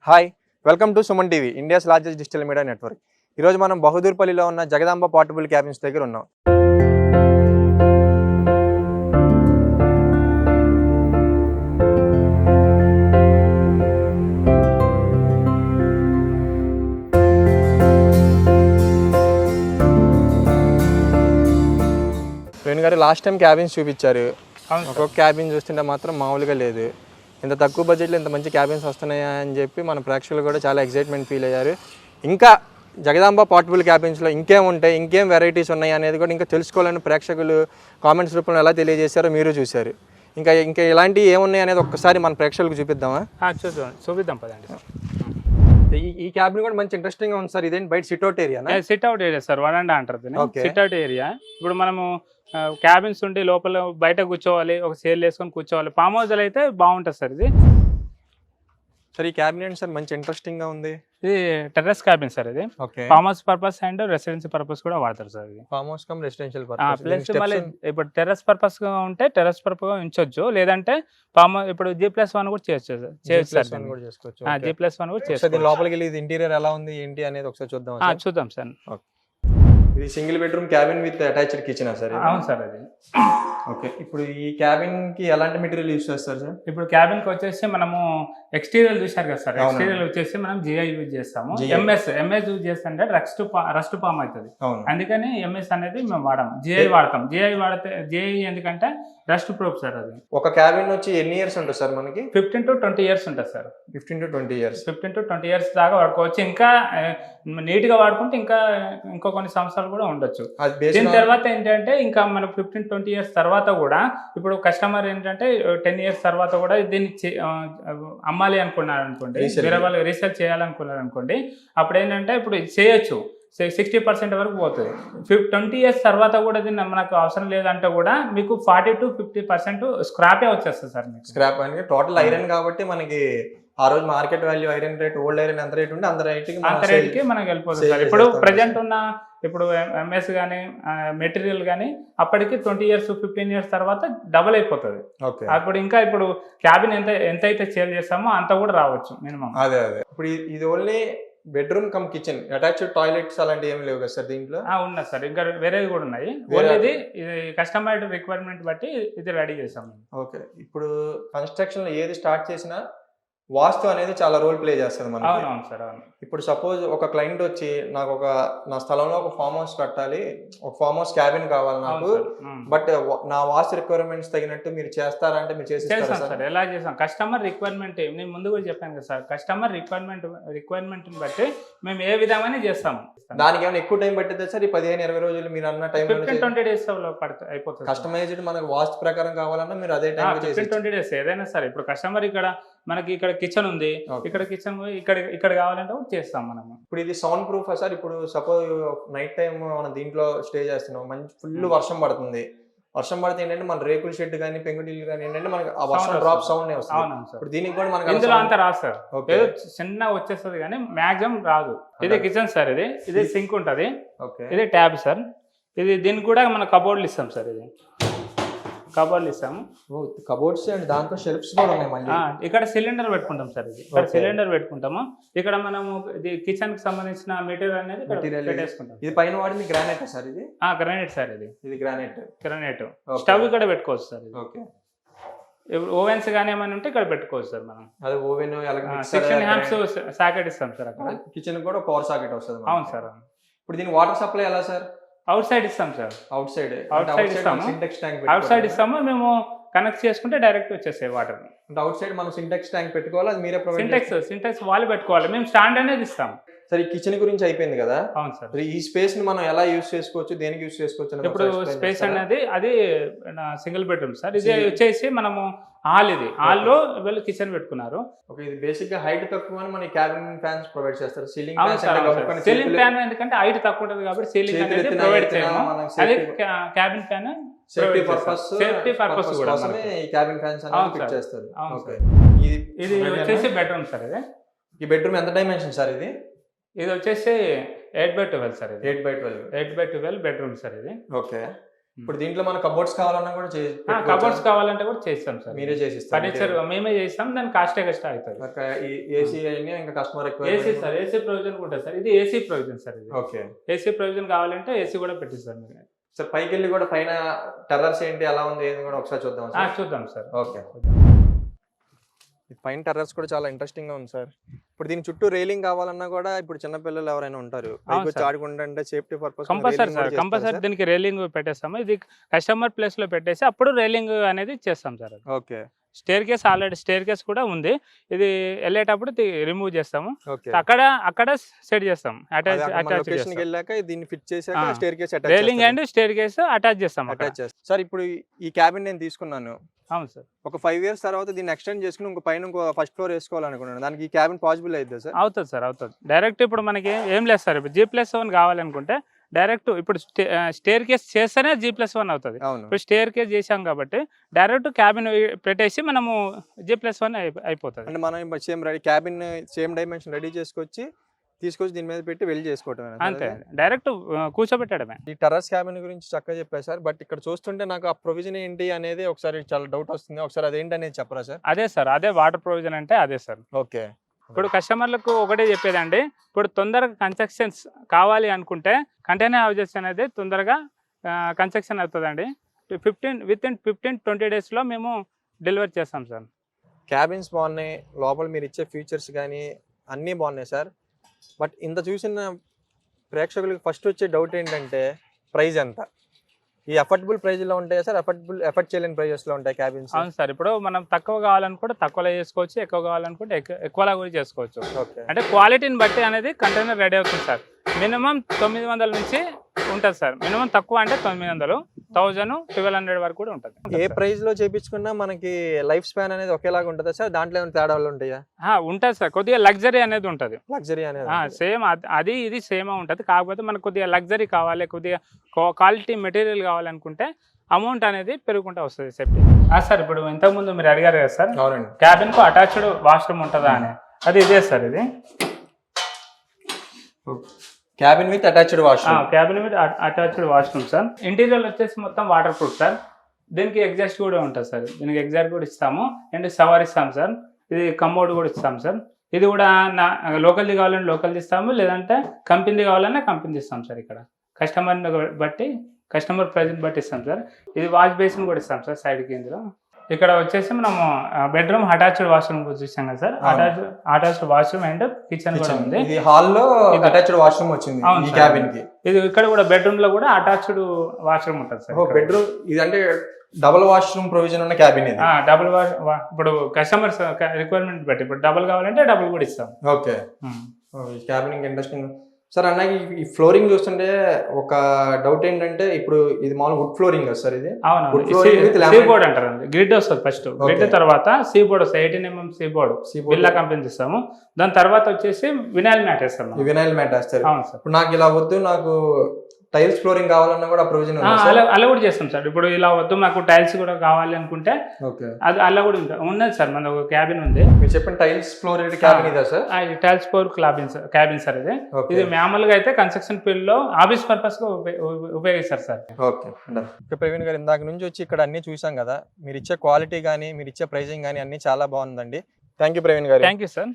Hi welcome to Suman TV India's largest digital media network. ఈరోజు మనం బహదూర్పల్లిలో ఉన్న జగదాంబ పోర్టబుల్ క్యాబిన్స్ దగ్గర ఉన్నాం. రేణు గారు లాస్ట్ టైం క్యాబిన్స్ చూపించారు. ఒక్కొక్క క్యాబిన్ చూస్తుంటే మాత్రం మామూలుగా లేదు. ఇంత తక్కువ బడ్జెట్లో ఇంత మంచి క్యాబిన్స్ వస్తున్నాయా అని చెప్పి మన ప్రేక్షకులు కూడా చాలా ఎక్సైట్మెంట్ ఫీల్ అయ్యారు. ఇంకా జగదాంబ పోర్టబుల్ క్యాబిన్స్లో ఇంకేం ఉంటాయి, ఇంకేం వెరైటీస్ ఉన్నాయి అనేది కూడా ఇంకా తెలుసుకోవాలని ప్రేక్షకులు కామెంట్స్ రూపంలో ఎలా తెలియజేశారో మీరు చూశారు. ఇంకా ఇంకా ఇలాంటివి ఏమున్నాయి అనేది ఒక్కసారి మన ప్రేక్షకులకు చూపిద్దామా? చూపిద్దాం పదండి. ఈ క్యాబిన్ కూడా మంచి ఇంట్రెస్టింగ్ గా ఉంది సార్. ఇదేంటి బయట sit-out area? Sit-out area sir, వరండా అంటారు. Sit-out area. ఇప్పుడు మనము క్యాబిన్స్ ఉండి లోపల బయట కూర్చోవాలి, ఒక చైర్లు వేసుకొని కూర్చోవాలి. ఫామ్ హౌస్లో అయితే బాగుంటుంది సార్. ఇది సార్ ఈ క్యాబినెట్ సార్ మంచి ఇంట్రెస్టింగ్ గా ఉంది. ఇది టెర్రస్ క్యాబిన్ సార్. ఇది farm house purpose and residency purpose కూడా వాడతారు సార్. ఇది farm house come residential purpose. Plus మళ్ళీ ఇప్పుడు టెర్రస్ పర్పస్ గా ఉంటే టెర్రస్ పర్పస్ ఉంచొచ్చు, లేదంటే ఫామ్ ఇప్పుడు G+1 కూడా చేయొచ్చు సార్. G+1 కూడా చేసుకోవచ్చు. లోపలికి వెళ్ళి ఇంటీరియర్ ఎలా ఉంది ఏంటి అనేది ఒకసారి చూద్దాం సార్. ఇది single bedroom cabin with attached kitchen sir? అవును సార్. అది ఓకే. ఇప్పుడు ఈ క్యాబిన్ కి ఎలాంటి మెటీరియల్ యూజ్ చేస్తారు సార్? ఇప్పుడు క్యాబిన్ కి వచ్చేసి మనము ఎక్స్టీరియర్ చూసారు కదా సార్. ఎక్స్టీరియర్ వచ్చేసి మనం GI యూజ్ చేస్తాము. MS యూజ్ చేస్తుంటే రస్ట్ ఫామ్ అవుతుంది. అందుకని MS అనేది మేము వాడము, GI వాడతాం. GI ఎందుకంటే రస్ట్ ప్రూఫ్ సార్. అది ఒక క్యాబిన్ వచ్చి ఎన్ని ఇయర్స్ ఉంటుంది సార్ మనకి? 15 to 20 years ఉంటుంది sir. 15 to 20 years. 15 to 20 years దాకా వాడుకోవచ్చు. ఇంకా నీట్ గా వాడుకుంటే ఇంకో కొన్ని సంవత్సరాలు కూడా ఉండొచ్చు. దీని తర్వాత ఏంటంటే ఇంకా మనకు 15-20 years తర్వాత కూడా ఇప్పుడు కస్టమర్ ఏంటంటే 10 years తర్వాత కూడా దీన్ని అమ్మాలి అనుకున్నారు అనుకోండి, వేరే వాళ్ళు రీసేల్ చేయాలనుకున్నారు అనుకోండి, అప్పుడు ఏంటంటే ఇప్పుడు చేయొచ్చు. 60% వరకు పోతుంది. 20 years తర్వాత కూడా దీన్ని మనకు అవసరం లేదంటే కూడా మీకు 40 to 50% స్క్రాపే వచ్చేస్తుంది సార్. మీకు స్క్రాప్ అంటే టోటల్ ఐరన్ కాబట్టి మనకి ఆ రోజు market value iron rate, old iron ఎంత రేట్ ఉంటే అంత రేట్కి మనకి వెళ్ళిపోతుంది సార్. ఇప్పుడు ప్రజెంట్ ఉన్న ఇప్పుడు MS కానీ మెటీరియల్ కానీ అప్పటికి 20 years 15 years తర్వాత డబుల్ అయిపోతుంది. అప్పుడు ఇంకా ఇప్పుడు క్యాబిన్ ఎంత అయితే సేల్ చేస్తామో అంత కూడా రావచ్చు మినిమం. అదే ఇప్పుడు ఇది only bedroom come kitchen, attached toilets అలాంటివి ఏమి లేవు కదా సార్ దీంట్లో? ఉన్నాయి సార్, ఇంకా వేరేది కూడా ఉన్నాయి. ఓన్లీ ఇది కస్టమైజ్డ్ రిక్వైర్మెంట్ బట్టి ఇది రెడీ చేసాం. ఓకే. ఇప్పుడు కన్స్ట్రక్షన్ లో ఏది స్టార్ట్ చేసినా వాస్తు అనేది చాలా రోల్ ప్లే చేస్తుంది మనకి. అవునవును సార్. అవును. ఇప్పుడు సపోజ్ ఒక క్లయింట్ వచ్చి నాకు నా స్థలంలో ఒక ఫామ్ హౌస్ కట్టాలి, ఒక ఫామ్ హౌస్ క్యాబిన్ కావాలి నాకు, బట్ నా వాస్తు రిక్వైర్మెంట్స్ తగినట్టు మీరు చేస్తారా అంటే మీరు చేస్తాం సార్. ఎలా చేసాం? కస్టమర్ రిక్వైర్మెంట్ నేను ముందు కూడా చెప్పాను కదా సార్. కస్టమర్ రిక్వైర్మెంట్ బట్టి మేము ఏ విధంగా చేస్తాము. దానికి ఏమైనా ఎక్కువ టైం పట్టిద్దా సార్? ఈ 15-20 రోజులు మీరు అన్న టైం 15-20 days అయిపోతుంది. కస్టమైజ్డ్ మనకు వాస్తు ప్రకారం కావాలన్నా మీరు అదే టైం 15-20 days ఏదైనా సరే. ఇప్పుడు కస్టమర్ మనకి ఇక్కడ కిచెన్ ఉంది, ఇక్కడ కిచెన్ ఇక్కడ కావాలంటే చేస్తాం మనం. ఇప్పుడు ఇది సౌండ్ ప్రూఫ్ సార్? ఇప్పుడు సపోజ్ నైట్ టైం మనం దీంట్లో స్టే చేస్తున్నాం, మంచి ఫుల్ వర్షం పడుతుంది, వర్షం పడితే ఏంటంటే మన రేకుల షెడ్ కానీ పెంకుటిల్లు కానీ ఏంటంటే మనకి ఆ వర్షం డ్రాప్ సౌండ్ వస్తుంది. ఇప్పుడు దీనికి కూడా మనకి ఇందులో అంతా రాదు సార్. ఏదో చిన్న వచ్చేస్తుంది కానీ మాక్సిమం రాదు. ఇది కిచెన్ సార్. ఇది సింక్ ఉంటుంది. ఇది ట్యాబ్ సార్. దీనికి కూడా మన కబోర్డ్లు ఇస్తాం సార్. ఇది కబోర్డ్లు ఇస్తాము. కబోర్డ్స్ అండ్ దాంట్లో షెల్ఫ్స్ కూడా ఉన్నాయి. మళ్ళీ ఇక్కడ సిలిండర్ పెట్టుకుంటాం సార్. ఇక్కడ సిలిండర్ పెట్టుకుంటాము. ఇక్కడ మనము ఇది కిచెన్ కి సంబంధించిన మెటీరియల్ అనేది పెట్టేసుకుంటాం. ఇది పైన వాడింది గ్రానైట్ సార్? ఇది గ్రానైట్ సార్. ఇది గ్రానైట్. స్టవ్ ఇక్కడ పెట్టుకోవచ్చు సార్. ఓకే. ఇప్పుడు ఓవెన్స్ కానీ ఏమైనా ఉంటే ఇక్కడ పెట్టుకోవచ్చు సార్ మనం. అదే ఓవెన్ 16 amps సాకెట్ ఇస్తాం సార్. అక్కడ కిచెన్ కూడా పవర్ సాకెట్ వస్తుంది. అవును సార్. ఇప్పుడు దీని వాటర్ సప్లై ఎలా సార్? అవుట్ సైడ్ ఇస్తాం సార్. అవుట్ సైడ్ ఇస్తాము. మేము కనెక్ట్ చేసుకుంటే డైరెక్ట్ వచ్చేసాయి వాటర్. అంటే అవుట్ సైడ్ మనం సింటెక్స్ ట్యాంక్ పెట్టుకోవాలి, అది మీరే సింటెక్స్ వాళ్ళు పెట్టుకోవాలి, మేము స్టాండ్ అనేది ఇస్తాం. సరే, ఈ కిచెన్ గురించి అయిపోయింది కదా? అవును సార్. ఈ స్పేస్ ని మనం ఎలా యూజ్ చేసుకోవచ్చు, దేనికి యూజ్ చేసుకోవచ్చు? ఇప్పుడు స్పేస్ అనేది అది సింగిల్ బెడ్రూమ్ సార్. ఇది వచ్చేసి మనము హాల్, ఇది హాల్లో వీళ్ళు కిచెన్ పెట్టుకున్నారు. ఓకే. ఇది బేసిక్ గా హైట్ తక్కువ అని మనకి క్యాబిన్ ఫ్యాన్స్ ప్రొవైడ్ చేస్తారు. సీలింగ్ ఫ్యాన్ ఎందుకంటే హైట్ తక్కువ ఉంటుంది కాబట్టి సీలింగ్ అనేది ప్రొవైడ్ చేయము. అది క్యాబిన్ ఫ్యాన్ సేఫ్టీ పర్పస్ కూడా ఈ క్యాబిన్ ఫ్యాన్స్ అనేది ఫిట్ చేస్తారు. ఓకే. ఇది వచ్చేసి బెడ్రూమ్ సార్. ఈ బెడ్రూమ్ ఎంత డైమెన్షన్ సార్? ఇది వచ్చేసి 8 by 12 sir. 8 by 12 bedroom sir. ఇది ఓకే. ఇప్పుడు దీంట్లో మన కబోర్డ్స్ కావాలన్నా కూడా కబోర్డ్స్ కావాలంటే కూడా చేస్తాం సార్. మీరే చేసిస్తారు ఫర్నిచర్ మేమే చేస్తాం, దాని కాస్ట్ ఎక్స్ట్రా అవుతుంది. ఏసీ అయినా ఇంకా customer AC sir, AC provision కూడా సార్. ఇది ఏసీ ప్రొవిజన్ సార్. ఇది ఓకే. ఏసీ ప్రొవిజన్ కావాలంటే ఏసీ కూడా పెట్టిస్తాం మీరు. సార్ పైకి వెళ్ళి కూడా పైన టెర్రర్స్ ఏంటి ఎలా ఉంది ఏది కూడా ఒకసారి చూద్దాం. చూద్దాం సార్. ఓకే. పైన టెర్రస్ కూడా చాలా ఇంట్రెస్టింగ్ గా ఉంది సార్. ఇప్పుడు దీని చుట్టూ రైలింగ్ కావాలన్నా కూడా ఇప్పుడు చిన్న పిల్లలు ఎవరైనా ఉంటారు ఆడుకుంటే సేఫ్టీ పర్పస్ కంపల్సరీ దీనికి రైలింగ్ పెట్టేస్తాము. ఇది కస్టమర్ ప్లేస్ లో పెట్టేసి అప్పుడు రైలింగ్ అనేది చేస్తాం sir. Okay. Stair case already stair case కూడా ఉంది. ఇది వెళ్ళేటప్పుడు రిమూవ్ చేస్తాము, అక్కడ సెట్ చేస్తాం. Railing and stair case attach చేస్తాం. సార్ ఇప్పుడు ఈ క్యాబిన్ నేను తీసుకున్నాను. అవును సార్. ఒక 5 years తర్వాత దీన్ని ఎక్స్టెండ్ చేసుకుని ఇంకో పైన ఇంకో ఫస్ట్ ఫ్లోర్ వేసుకోవాలనుకున్నాను. దానికి ఈ క్యాబిన్ పాసిబుల్ అవుతుంది సార్? అవుతుంది సార్, అవుతుంది. డైరెక్ట్ ఇప్పుడు మనకి ఏం లేదు సార్. ఇప్పుడు G+1 కావాలనుకుంటే డైరెక్ట్ ఇప్పుడు స్టేర్ కేస్ చేస్తేనే G+1 అవుతుంది. ఇప్పుడు స్టేర్ కేస్ చేసాం కాబట్టి డైరెక్ట్ క్యాబిన్ పెట్టేసి మనము G+1 అయిపోతుంది. అంటే మనం క్యాబిన్ సేమ్ డైమెన్షన్ రెడీ చేసుకొచ్చి తీసుకొచ్చి దీని మీద పెట్టి వెళ్ళి చేసుకోవటం అంతే, డైరెక్ట్ కూర్చోబెట్టడమే. ఈ టెర్రస్ క్యాబిన్ గురించి చక్కగా చెప్పారు సార్. బట్ ఇక్కడ చూస్తుంటే నాకు ఆ ప్రొవిజన్ ఏంటి అనేది ఒకసారి చాలా డౌట్ వస్తుంది. ఒకసారి అదేంటి అనేది చెప్పరా సార్? అదే సార్, అదే వాటర్ ప్రొవిజన్ అంటే అదే సార్. ఓకే. ఇప్పుడు కస్టమర్లకు ఒకటే చెప్పేదండి, ఇప్పుడు తొందరగా కన్స్ట్రక్షన్స్ కావాలి అనుకుంటే కంటైనర్ హౌజెస్ అనేది తొందరగా కన్స్ట్రక్షన్ అవుతుందండి. విత్ ఇన్ 15-20 daysలో మేము డెలివరీ చేస్తాం సార్. క్యాబిన్స్ బాగున్నాయి, లోపల మీరు ఇచ్చే ఫీచర్స్ కానీ అన్నీ బాగున్నాయి సార్. బట్ ఇంత చూసిన ప్రేక్షకులకు ఫస్ట్ వచ్చే డౌట్ ఏంటంటే ప్రైస్ ఎంత? ఈ అఫోర్డబుల్ ప్రైస్లో ఉంటాయా సార్? ఎఫర్ట్ చేయలేని ప్రైజెస్లో ఉంటాయి క్యాబిన్స్? అవును సార్. ఇప్పుడు మనం తక్కువ కావాలనుకుంటే తక్కువలో చేసుకోవచ్చు, ఎక్కువ కావాలనుకుంటే ఎక్కువలా కూడా చేసుకోవచ్చు. అంటే క్వాలిటీని బట్టి అనేది కంటైనర్ రెడీ అవుతుంది సార్. మినిమం 900 నుంచి ఉంటుంది సార్. మినిమం తక్కువ అంటే 900, 1000, 1200 వరకు కూడా ఉంటుంది. ఏ ప్రైస్ లో చేపించుకున్నా మనకి లైఫ్ స్పాన్ అనేది ఒకేలాగా ఉంటుందా సార్? దాంట్లో ఏమైనా తేడాలు ఉంటాయా? ఉంటుంది సార్. కొద్దిగా లగ్జరీ అనేది ఉంటుంది. లగ్జరీ అనేది సేమ్ అది ఇది సేమ్ ఉంటుంది. కాకపోతే మనకు కొద్దిగా లగ్జరీ కావాలి, కొద్దిగా క్వాలిటీ మెటీరియల్ కావాలనుకుంటే అమౌంట్ అనేది పెరుగుకుంటూ వస్తుంది సేఫ్టీ. సార్ ఇప్పుడు ఇంతకుముందు మీరు అడిగారు కదా సార్, అవునండి, క్యాబిన్ కు అటాచ్డ్ వాష్రూమ్ ఉంటుందా అని. అది ఇదే సార్. ఇది cabin with attached washroom. Cabin with attached washroom sir. Interior వచ్చేసి మొత్తం వాటర్ ప్రూఫ్ సార్. దీనికి ఎగ్జాస్ట్ కూడా ఉంటుంది సార్. దీనికి ఎగ్జాస్ట్ కూడా ఇస్తాము అండ్ షవర్ ఇస్తాం సార్. ఇది కమోడ్ కూడా ఇస్తాం సార్. ఇది కూడా లోకల్ది కావాలంటే లోకల్ది ఇస్తాము, లేదంటే కంపెనీది కావాలన్నా కంపెనీ ఇస్తాం సార్. ఇక్కడ కస్టమర్ని బట్టి కస్టమర్ ప్రైజ్ని బట్టి ఇస్తాం సార్. ఇది వాష్ బేసిన్ కూడా ఇస్తాం సార్ సైడ్కి. ఇందులో ఇక్కడ వచ్చేసి మనము బెడ్రూమ్ అటాచ్డ్ వాష్రూమ్ చూసాం కదా sir. Attached washroom and kitchen కూడా ఉంది. ఇది హాల్ లో అటాచ్డ్ వాష్రూమ్ వచ్చింది ఈ క్యాబిన్ కి. ఇది ఇక్కడ కూడా బెడ్రూమ్ లో కూడా అటాచ్డ్ వాష్రూమ్ ఉంటుంది సార్. బెడ్రూమ్ ఇది అంటే డబుల్ వాష్రూమ్ ప్రొవిజన్ ఉన్న క్యాబిన్ ఇది. డబుల్ ఇప్పుడు కస్టమర్స్ రిక్వైర్మెంట్ బట్టి ఇప్పుడు డబుల్ కావాలంటే డబుల్ కూడా ఇస్తాం. ఓకే. ఈ క్యాబిన్ ఇంట్రెస్టింగ్ సార్. అన్న ఈ ఫ్లోరింగ్ చూస్తుంటే ఒక డౌట్ ఏంటంటే ఇప్పుడు ఇది మామూలు వుడ్ ఫ్లోరింగ్ కదా సార్? ఇది సీ బోర్డ్ అంటారు. గ్రిడ్ వస్తుంది ఫస్ట్, గ్రిడ్ తర్వాత సీ బోర్డ్ వస్తుంది. 18 mm C board Birla company ఇస్తాము. దాని తర్వాత వచ్చేసి వినైల్ మ్యాట్ వేస్తాం. వినైల్ మ్యాట్ వేస్తారు. అవును సార్. ఇప్పుడు నాకు ఇలా వద్దు, నాకు టైల్స్ ఫ్లోరింగ్ కావాలన్నా కూడా ప్రొవిజన్ అలా కూడా చేస్తాం సార్. ఇప్పుడు ఇలా వద్దు మాకు టైల్స్ కూడా కావాలి అనుకుంటే అది అలా కూడా ఉన్నది సార్. మన ఒక క్యాబిన్ ఉంది. మీరు చెప్పిన టైల్స్ ఫ్లోర్ క్యాబిన్ ఇదా sir? Tiles floor cabin sir. ఇది మామూలుగా అయితే కన్స్ట్రక్షన్ ఫీల్డ్ లో ఆఫీస్ పర్పస్ గా ఉపయోగిస్తారు సార్. ఓకే. ప్రవీణ్ గారు ఇందాక నుంచి వచ్చి ఇక్కడ అన్ని చూసాం కదా, మీరు ఇచ్చే క్వాలిటీ కానీ మీరు ఇచ్చే ప్రైజింగ్ కానీ అన్ని చాలా బాగుందండి. థ్యాంక్ యూ ప్రవీణ్ గారు. Thank you sir.